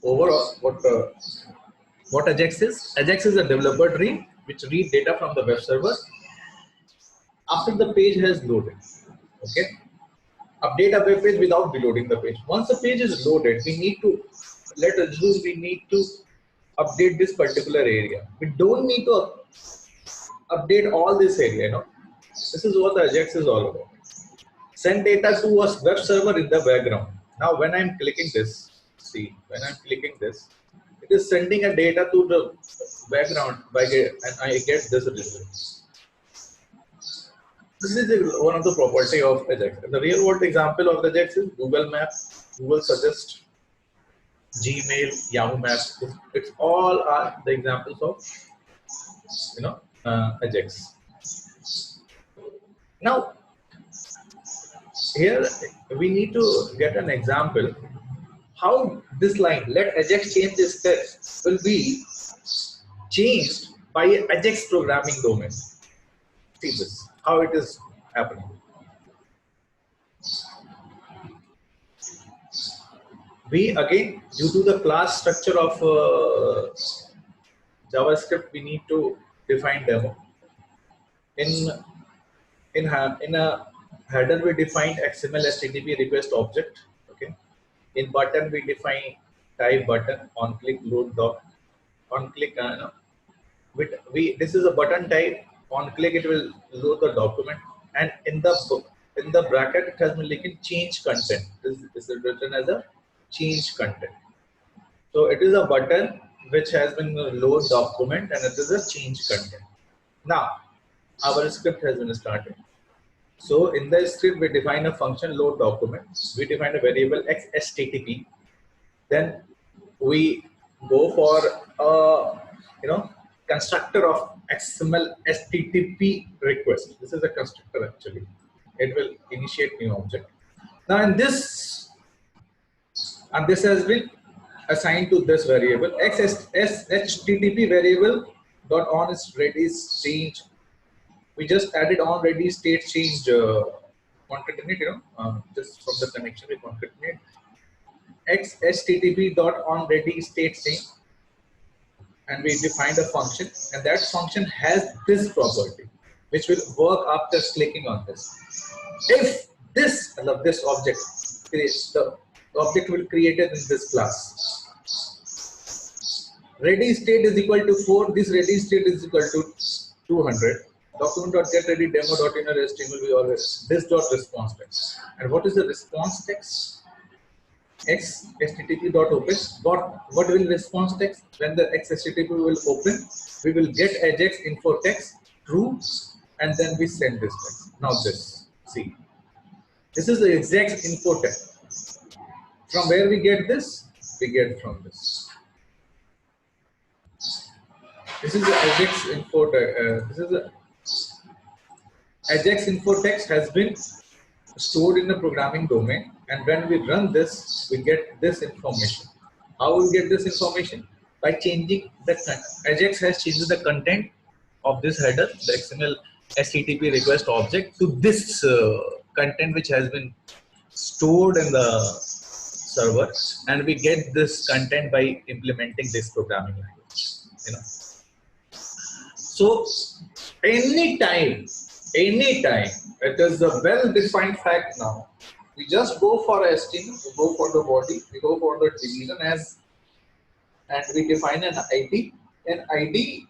overall what Ajax is. Ajax is a developer tree which read data from the web server after the page has loaded. Okay, update a web page without reloading the page. Once the page is loaded, we need to update this particular area. We don't need to update all this area. This is what the Ajax is all about. Send data to a web server in the background. Now when I'm clicking this, when I'm clicking this, it is sending a data to the background and I get this result. This is one of the property of Ajax. The real world example of the Ajax is Google Maps, Google Suggest, Gmail, Yahoo Maps. It's all are the examples of Ajax. Now here we need to get an example how this line, let Ajax change this text, will be changed by Ajax programming domain. See this, how it is happening. We again, due to the class structure of JavaScript, we need to define demo. In a header, we defined XML HTTP request object. Okay. In button, we define type button, on click, load doc, on click. This is a button type. On click, it will load the document, and in the bracket, it has been like change content. This is written as a change content. So it is a button which has been load document, and it is a change content. Now our script has been started. So in the script, we define a function load document. We define a variable XHTTP. Then we go for a constructor of XML HTTP request. This is a constructor actually. It will initiate new object. Now in this, and this has been assigned to this variable XHTTP variable dot on is ready change. We just added on ready state change concatenate, just from the connection we concatenate XHTTP dot on ready state change, and we defined a function, and that function has this property which will work after clicking on this. If this object creates, the object will create it in this class. Ready state is equal to 4. This ready state is equal to 200. Document.getReady demo.inner.html will be always this dot response text. And what is the response text? XHTTP.open. What will response text? When the XHTTP will open, we will get Ajax info text true, and then we send this text. Now this, see, this is the Ajax info text. From where we get this? We get from this. This is the Ajax info. This is the Ajax info text has been stored in the programming domain, and when we run this, we get this information. How we get this information? By changing the Ajax has changed the content of this header, the XML HTTP request object, to this content which has been stored in the server, and we get this content by implementing this programming language. So anytime, it is a well-defined fact now. We just go for a string, we go for the body, we go for the division and we define an ID. An ID,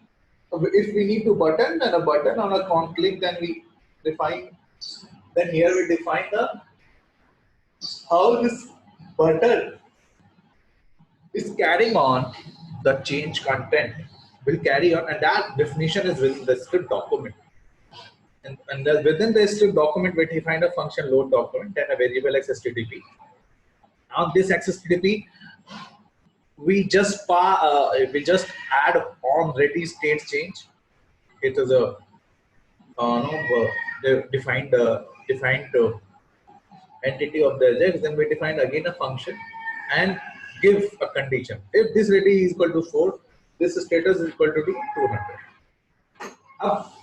if we need to button, then a button on a click, then we define. Then here we define how this button is carrying on the change content will carry on, and that definition is within the script document. And within the script document, we define a function load document and a variable XHTTP. Now this XHTTP, we just add on ready state change. It is a defined entity of the Ajax. Then we define again a function and give a condition. If this ready is equal to 4, this status is equal to 200.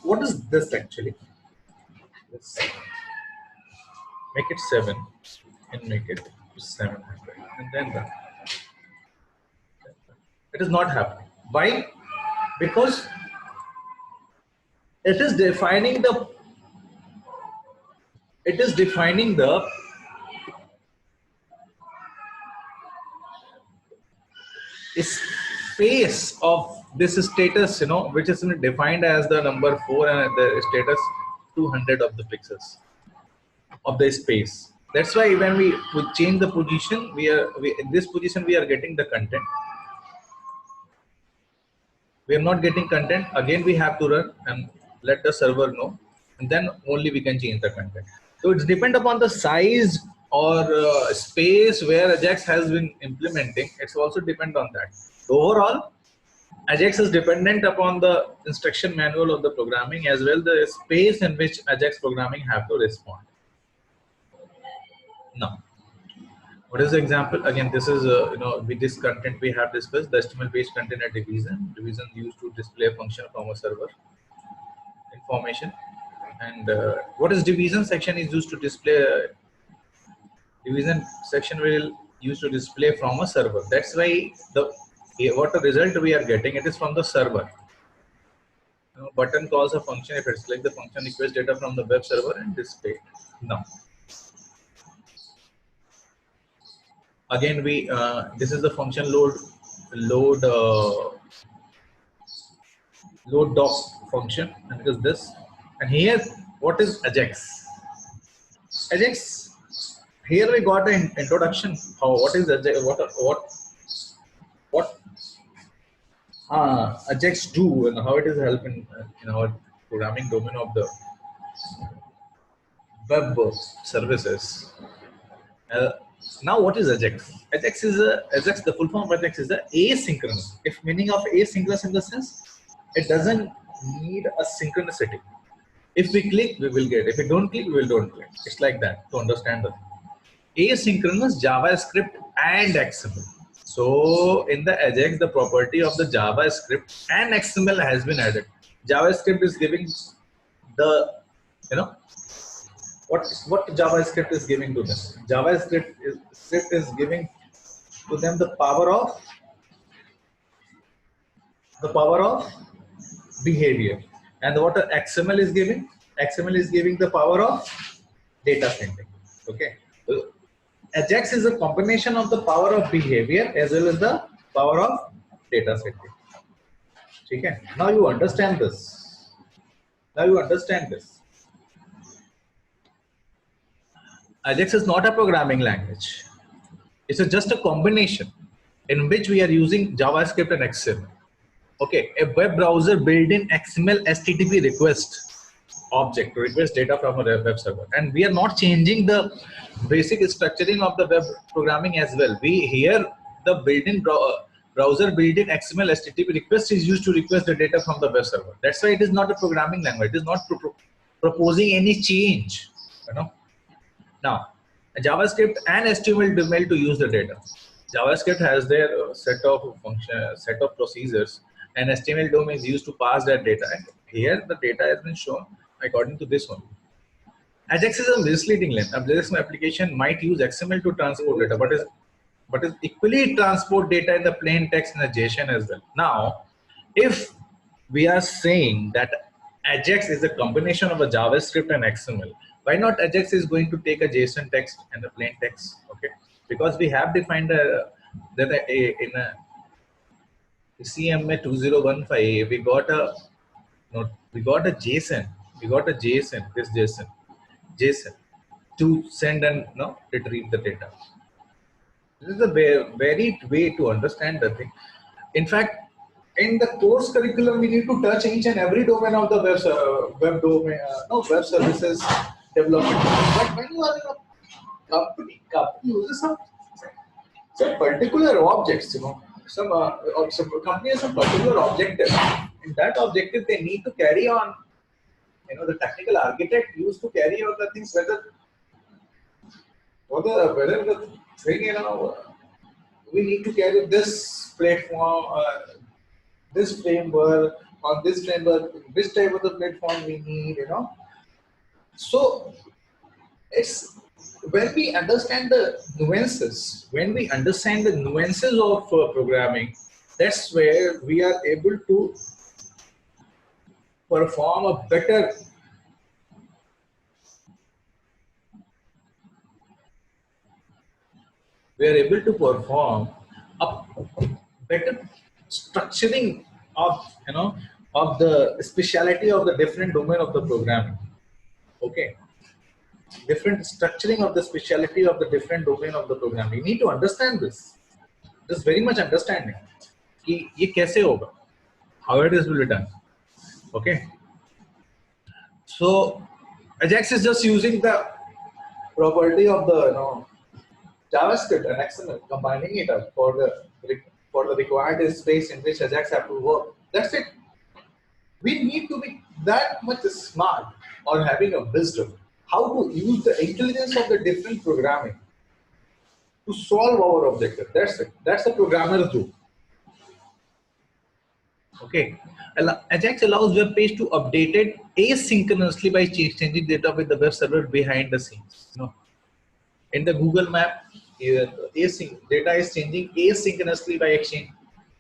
What is this actually? Let's make it 7 and make it 700, and then It is not happening. Why? Because it is defining the space of this status, which is defined as the number 4 and the status 200 of the pixels of the space. That's why when we change the position, in this position we are getting the content. We are not getting content. Again, we have to run and let the server know, and then only we can change the content. So it's depend upon the size or space where Ajax has been implementing. It's also depend on that. So overall, Ajax is dependent upon the instruction manual of the programming as well the space in which Ajax programming have to respond. Now, what is the example? Again, this is with this content we have discussed the HTML-based container division. Division used to display a function from a server information, and what is division section is used to display. Division section will used to display from a server. That's why what the result we are getting, it is from the server. Button calls a function. If it's like the function request data from the web server and display. Now, again we this is the function load doc function, and it is this. And here, what is Ajax? Ajax. Here we got an introduction. What is Ajax? What Ajax do and how it is helping in our programming domain of the web services. Now, what is Ajax? Ajax is Ajax. The full form of Ajax is asynchronous. If meaning of asynchronous in the sense, it doesn't need a synchronicity. If we click, we will get. If we don't click, we don't click. It's like that to understand the asynchronous JavaScript and XML. So in the Ajax, the property of the JavaScript and XML has been added. JavaScript is giving the what JavaScript is giving to them. JavaScript is giving to them the power of behavior. And what XML is giving? XML is giving the power of data sending. Okay. So Ajax is a combination of the power of behavior as well as the power of data sending. Okay. Now you understand this. Ajax is not a programming language. It's just a combination in which we are using JavaScript and XML. Okay, a web browser built-in XML HTTP request object to request data from a web server, and we are not changing the basic structuring of the web programming as well. We here the built-in browser built-in XML HTTP request is used to request the data from the web server. That's why it is not a programming language. It is not proposing any change. Now, JavaScript and HTML domain to use the data. JavaScript has their set of procedures, and HTML domain is used to pass that data. And here the data has been shown according to this one. Ajax is a misleading length. Ajax application might use XML to transport data, but is equally transport data in the plain text in a JSON as well. Now, if we are saying that Ajax is a combination of a JavaScript and XML, why not Ajax is going to take a JSON text and a plain text? Okay, because we have defined that in a CMA 2015 we got a JSON. This JSON to send and retrieve the data. This is a very way to understand the thing. In fact, in the course curriculum, we need to touch each and every domain of the web domain, web services development. But when you are in a company uses some particular objects, some company has some particular objective. In that objective, they need to carry on. The technical architect used to carry out the things whether the thing, we need to carry this platform, this framework, on this framework, which type of the platform we need, So it's when we understand the nuances, of programming, That's where we are able to perform a better a better structuring of of the speciality of the different domain of the programming. Okay, different structuring of the speciality of the different domain of the programming. You need to understand this. This is very much understanding. कि ये कैसे होगा? How it is will be done. Okay. So Ajax is just using the property of the JavaScript and XML, combining it up for the required space in which Ajax have to work. That's it. We need to be that much smart or having a wisdom how to use the intelligence of the different programming to solve our objective. That's it. That's the programmer's do. Okay. Ajax allows web page to update it asynchronously by changing data with the web server behind the scenes. In the Google Map, data is changing asynchronously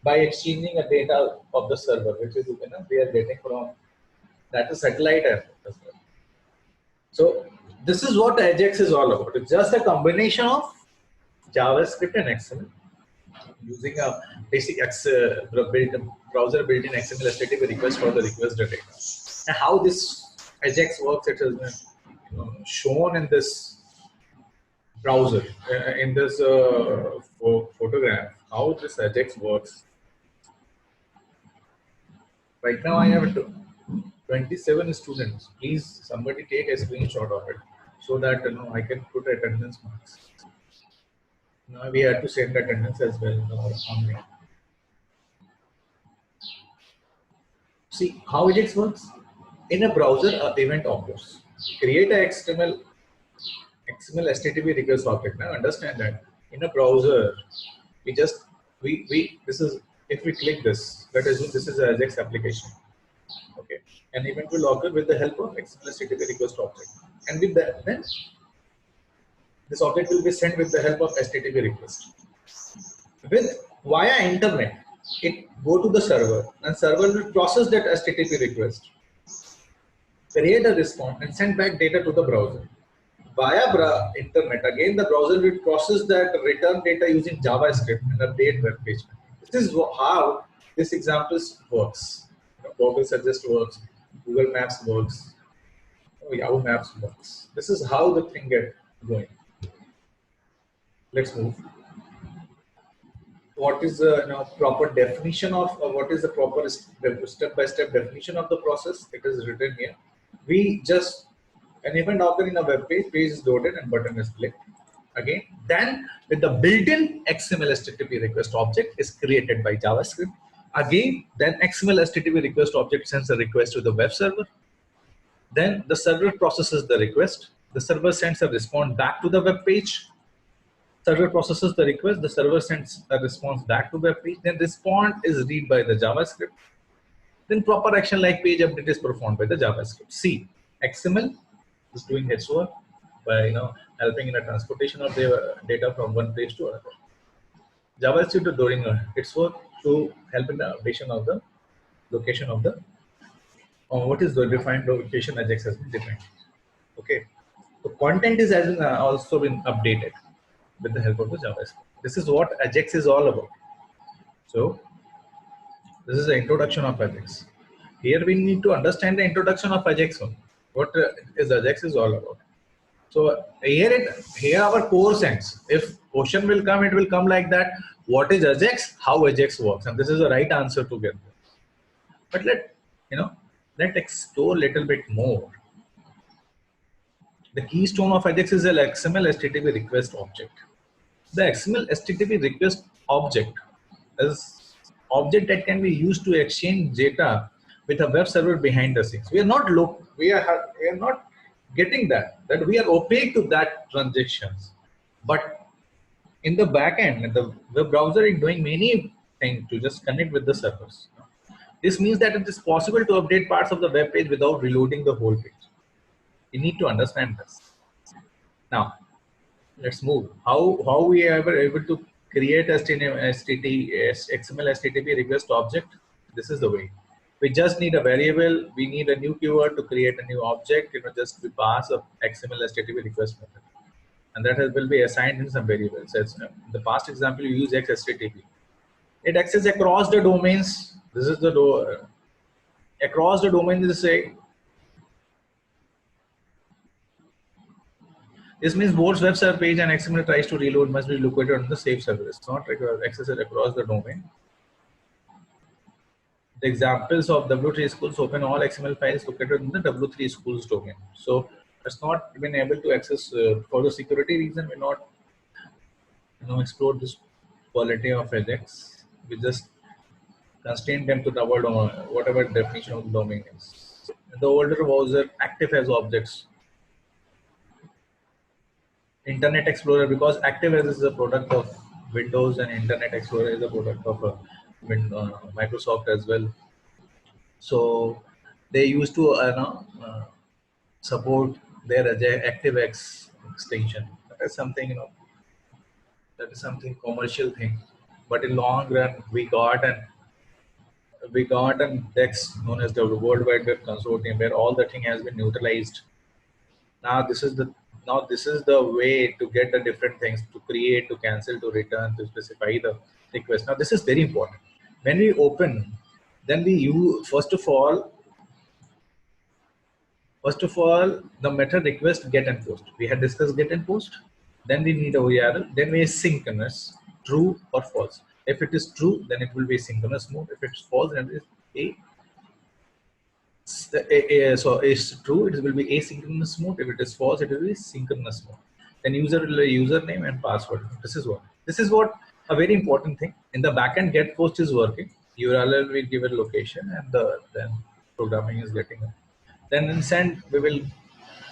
by exchanging a data of the server, which is we are getting from that is satellite app as well. So this is what Ajax is all about. It's just a combination of JavaScript and XML using a basic browser built-in XML HTTP request for the request data. And how this Ajax works, it has been shown in this browser, in this photograph, how this Ajax works. Right now I have 27 students. Please somebody take a screenshot of it so that I can put attendance marks. Now we have to send attendance as well online. See how Ajax works? In a browser, event occurs. Create a XML HTTP request object. Now understand that in a browser, this is if we click this, let us assume this is an Ajax application. Okay, an event will occur with the help of XML HTTP request object, and with that, then this object will be sent with the help of HTTP request. Via internet, it go to the server, and server will process that HTTP request, create a response, and send back data to the browser. Via internet, again the browser will process that return data using JavaScript and update web page. This is how this example works. Google Suggest works, Google Maps works, Yahoo Maps works. This is how the thing gets going. Let's move. What is the proper definition of what is the proper step-by-step definition of the process? It is written here. We just an event occur in a web page, page is loaded and button is clicked. Again, then with the built-in XML HTTP request object is created by JavaScript. Again, then XML HTTP request object sends a request to the web server. Then the server processes the request. The server sends a response back to the web page. Server processes the request. The server sends a response back to web page. Then response is read by the JavaScript. Then proper action like page update is performed by the JavaScript. See, XML is doing its work by helping in the transportation of the data from one place to another. JavaScript is doing its work to help in the updation of the location of the what is the defined location Ajax has been defined. Okay, so content is also been updated with the help of the JavaScript. This is what Ajax is all about. So this is the introduction of Ajax. Here we need to understand the introduction of Ajax. What is Ajax is all about. So here our course ends. If question will come, it will come like that. What is Ajax? How Ajax works? And this is the right answer to get there. But let's explore a little bit more. The keystone of Ajax is an XML HTTP request object. The XML HTTP request object is object that can be used to exchange data with a web server behind the scenes. We are not getting that we are opaque to that transactions, but in the back end, the web browser is doing many things to just connect with the servers. This means that it is possible to update parts of the web page without reloading the whole page. You need to understand this. Now, let's move. How we are able to create XML HTTP request object. This is the way. We just need a variable. We need a new keyword to create a new object. Just we pass a XML HTTP request method, and that will be assigned in some variables. As in the past example, you use XHTTP. It accesses across the domains. This is the across the domain. This means both web server page and XML tries to reload must be located on the same server. It's not accessed across the domain. The examples of W3 schools open all XML files located in the W3 schools domain. So it's not been able to access for the security reason. We're not explore this quality of Ajax. We just constrain them to the word or whatever definition of the domain is. In the older browser, active as objects. Internet Explorer, because ActiveX is a product of Windows and Internet Explorer is a product of Microsoft as well. So they used to support their ActiveX extension. That is something commercial thing. But in long run, we got an DEX known as the World Wide Web Consortium, where all the thing has been neutralized. Now this is the way to get the different things, to create, to cancel, to return, to specify the request. Now this is very important. When we open, then we use first of all the method request get and post. We had discussed get and post. Then we need a URL. Then we synchronous, true or false. If it is true, then it will be synchronous mode. If it's false, then it is so it's true, it will be asynchronous mode. If it is false, it will be synchronous mode. Then username and password. This is what a very important thing. In the backend, get post is working. URL will give a location, and then programming is getting it. Then in send, we will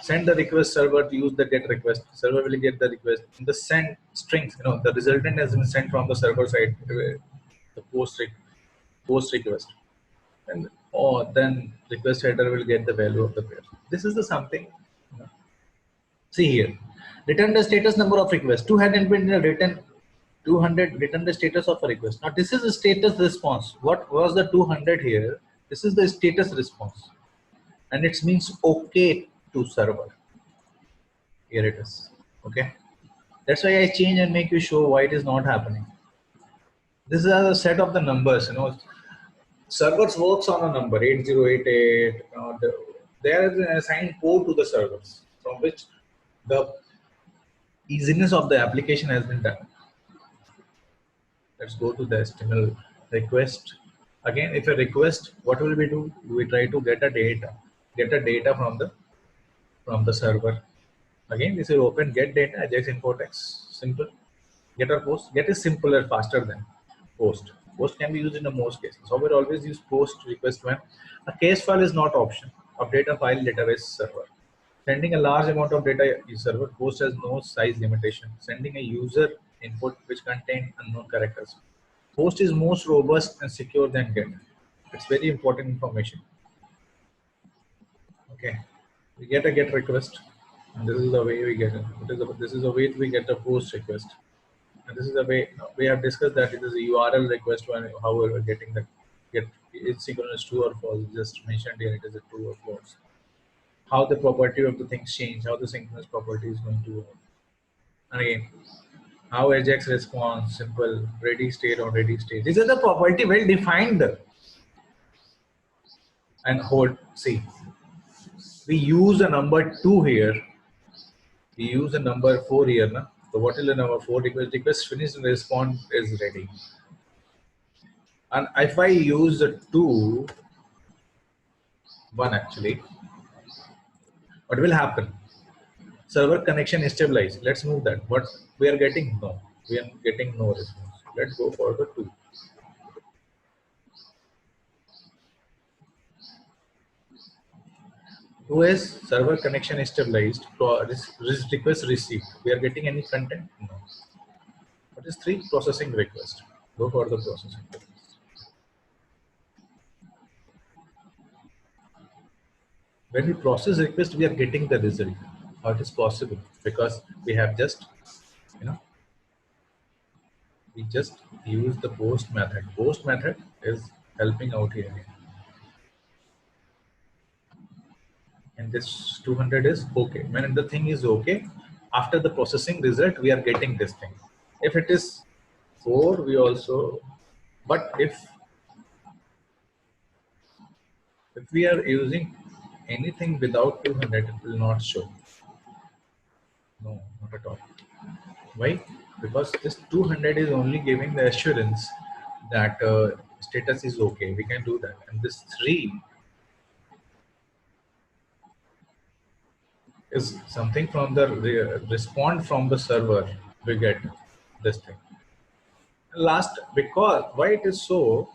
send the request server to use the get request. Server will get the request. In the send strings, the resultant has been sent from the server side, the post request. And then request header will get the value of the pair. This is the something. See here, return the status number of request. 200 been written. 200 return the status of a request. Now this is the status response. What was the 200 here? This is the status response, and it means okay to server. Here it is. Okay, that's why I change and make you show why it is not happening. This is a set of the numbers. Servers works on a number 8088. There is an assigned port to the servers from which the easiness of the application has been done. Let's go to the HTML request. Again, if a request, what will we do? We try to get a data from the server. Again, this is open get data, Ajax Info-Text, simple. Get or post. Get is simpler, faster than post. Post can be used in the most cases. So we always use post request when a case file is not option. Update a file database server. Sending a large amount of data is server. Post has no size limitation. Sending a user input which contain unknown characters. Post is most robust and secure than get. It's very important information. Okay, we get a get request, and this is the way we get it. This is the way we get a post request. And this is the way we have discussed that it is a URL request. How we are getting the get it's synchronous true or false. Just mentioned here it is a true or false. How the property of the things change, how the synchronous property is going to work. And again, how Ajax response, simple, ready state or ready state. This is the property well defined. And hold, see, we use a number 2 here. We use a number 4 here. Na? So what is the number 4? Request finished and response is ready. And if I use the 2, 1 actually, what will happen? Server connection is stabilized. Let's move that. But we are getting no. We are getting no response. Let's go for the 2. Who is server connection is stabilized? Request received. We are getting any content? No. What is 3? Processing request. Go for the processing request. When we process request, we are getting the result. How it is possible? Because we have just, We just use the post method. Post method is helping out here. And this 200 is okay. When the thing is okay, after the processing result, we are getting this thing. If it is 4, we also, but if we are using anything without 200, it will not show. No, not at all. Why? Because this 200 is only giving the assurance that status is okay. We can do that. And this 3 is something from the respond from the server. We get this thing. Last, because why it is so,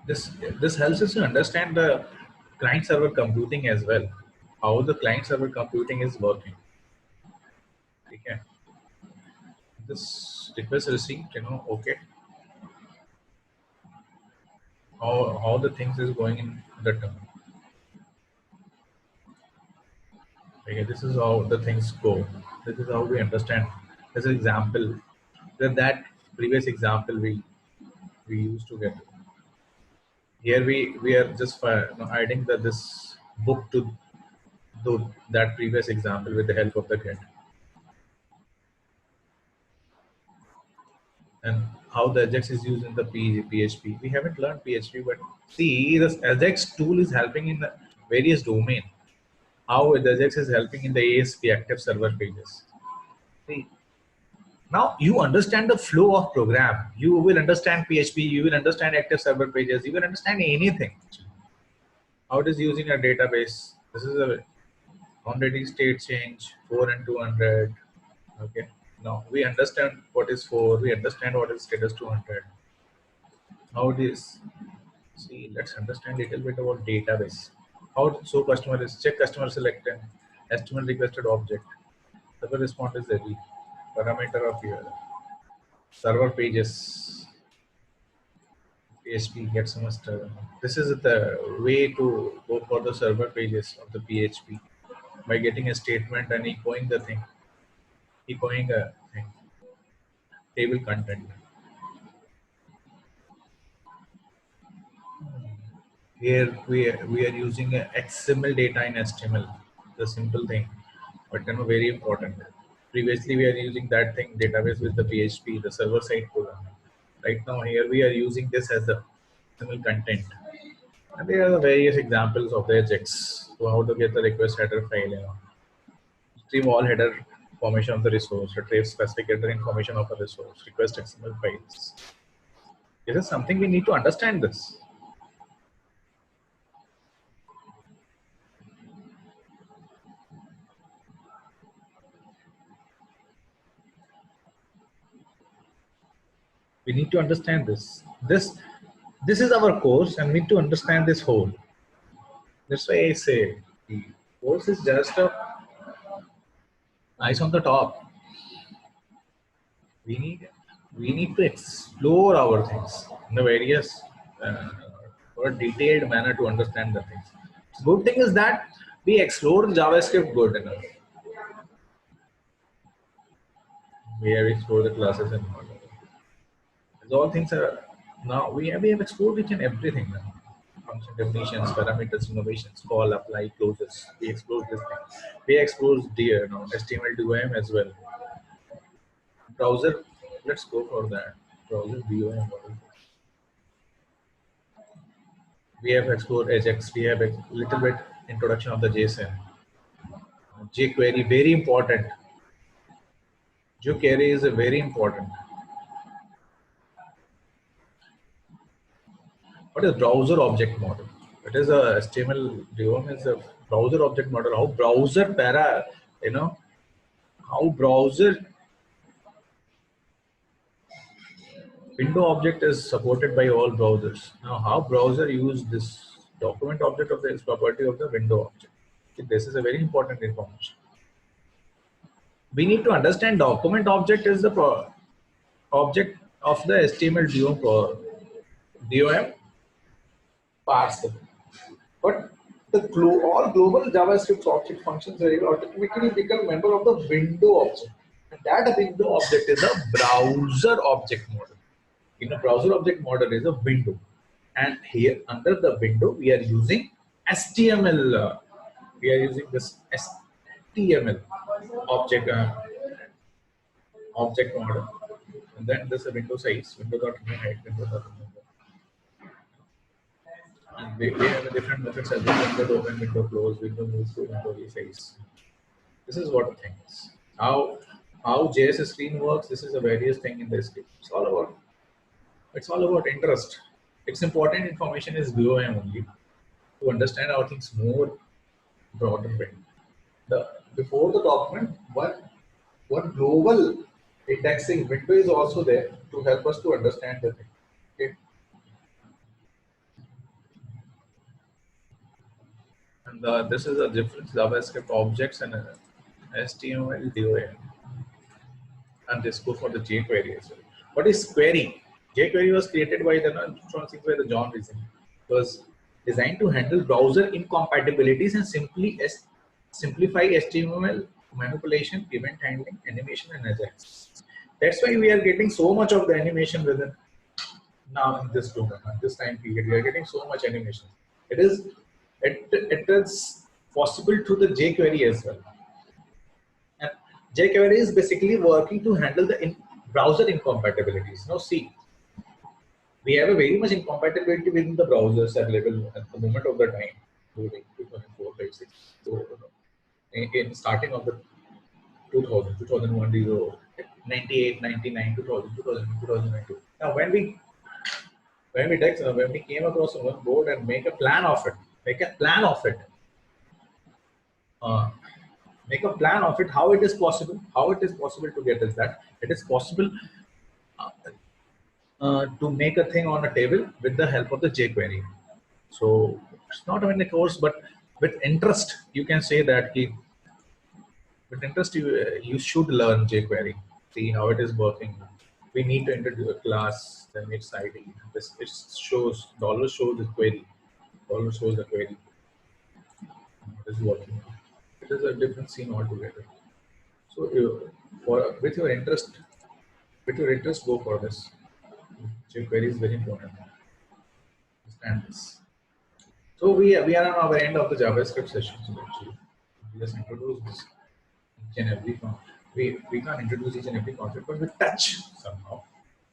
this helps us to understand the client server computing as well, how the client server computing is working. Okay, this request received, okay, how the things is going in the term. Okay, this is how the things go. This is how we understand. As an example, that previous example we used to get. Here we are just adding this book to that previous example with the help of the get. And how the Ajax is used in the PHP. We haven't learned PHP, but see, this Ajax tool is helping in the various domain. How the Ajax is helping in the ASP active server pages. See, now you understand the flow of program. You will understand PHP. You will understand active server pages. You will understand anything. How it is using a database. This is a already state change 4 and 200. Okay. Now we understand what is 4. We understand what is status 200. How it is. See, let's understand a little bit about database. How to show customer is check customer select and HTML requested object. Server response is ready. Parameter of your server pages. PHP get some stuff. This is the way to go for the server pages of the PHP by getting a statement and echoing the thing, echoing a thing, table content. Here we are using a XML data in HTML, the simple thing, but very important. Previously we are using that thing database with the PHP, the server side program. Right now here we are using this as the XML content. And there are the various examples of the Ajax. So how to get the request header file, retrieve all header information of the resource, retrieve specific header information of a resource, request XML files. This is something we need to understand this. We need to understand this. This is our course, and we need to understand this whole. That's why I say the course is just a nice on the top. We need to explore our things in a various or detailed manner to understand the things. Good thing is that we explore JavaScript good enough. We have explored the classes and all. All things are now we have explored each and everything now. Function definitions, parameters, innovations, call, apply, closes. We explored this thing. We explored HTML DOM as well. Browser, let's go for that. Browser DOM. We have explored Ajax. We have a little bit introduction of the JSON. jQuery, very important. jQuery is a very important. What is browser object model? It is a HTML DOM is a browser object model. How browser how browser window object is supported by all browsers. Now, how browser use this document object of the property of the window object? This is a very important information. We need to understand document object is the object of the HTML DOM parser. But all global JavaScript object functions will automatically become member of the window object. That window object is a browser object model. In a browser object model is a window, and here under the window we are using HTML. We are using this HTML object object model, and then this is a window size, window.height, window.remove. And we have a different methods as well. Window open, window close, window move to window resize. This is what the thing is. How JS screen works. This is a various thing in the script. It's all about interest. It's important information is BOM only to understand how things more broader way. The before the document, one global indexing window is also there to help us to understand the thing. Okay. And this is a difference JavaScript objects and HTML DOM. And this goes for the jQuery as well. What is query? jQuery was created by the John Reason. It was designed to handle browser incompatibilities and simplify HTML manipulation, event handling, animation, and Ajax. That's why we are getting so much of the animation within now in this domain, at this time period. We are getting so much animation. It is possible through the jQuery as well. And jQuery is basically working to handle the browser incompatibilities. Now see, we have a very much incompatibility within the browsers available at the moment of the time, during 2004, 5, 6. So in starting of the 2000, 2001, 98, 99, 2000, 2000, 2002. Now when we came across one board and make a plan of it, make a plan of it. Make a plan of it, how it is possible to get is that it is possible to make a thing on a table with the help of the jQuery. So it's not in the course, but with interest you can say that with interest you should learn jQuery, see how it is working. We need to introduce a class, then its ID. This it shows $shows the query, $shows the query. It is working. It is a different scene altogether. So with your interest, go for this. jQuery is very important. Understand this. So we are on our end of the JavaScript session. So actually, we just introduce this each and every we can't introduce each and every concept, but we touch somehow.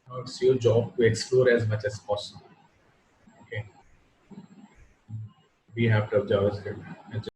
Now it's your job to explore as much as possible. Okay. We have to have JavaScript.